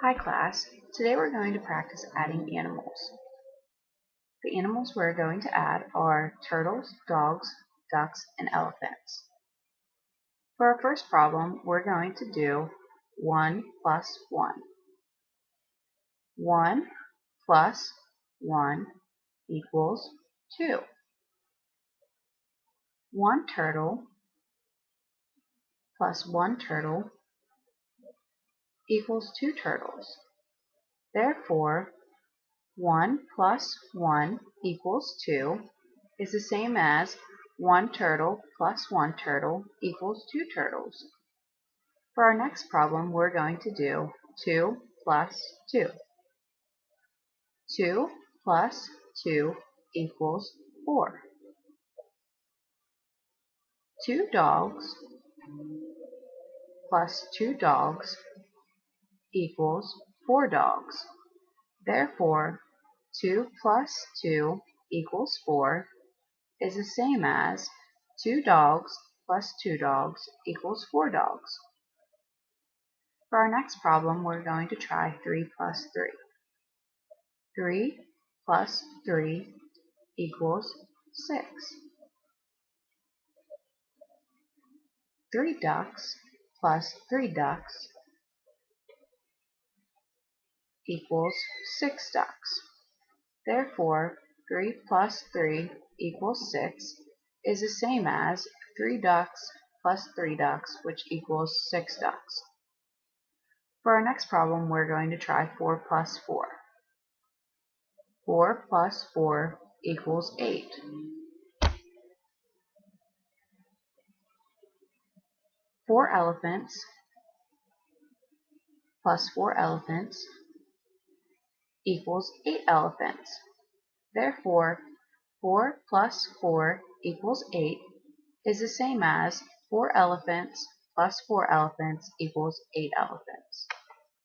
Hi class, today we're going to practice adding animals. The animals we're going to add are turtles, dogs, ducks, and elephants. For our first problem, we're going to do 1 plus 1. 1 plus 1 equals 2. 1 turtle plus 1 turtle equals 2 turtles. Therefore, 1 plus 1 equals 2 is the same as 1 turtle plus 1 turtle equals 2 turtles. For our next problem, we're going to do 2 plus 2. 2 plus 2 equals 4. 2 dogs plus 2 dogs equals 4 dogs. Therefore, 2 plus 2 equals 4 is the same as 2 dogs plus 2 dogs equals 4 dogs. For our next problem, we're going to try 3 plus 3. 3 plus 3 equals 6. 3 ducks plus 3 ducks equals 6 ducks. Therefore, 3 plus 3 equals 6 is the same as 3 ducks plus 3 ducks, which equals 6 ducks. For our next problem, we're going to try 4 plus 4. 4 plus 4 equals 8. 4 elephants plus 4 elephants equals 8 elephants. Therefore, 4 plus 4 equals 8 is the same as 4 elephants plus 4 elephants equals 8 elephants.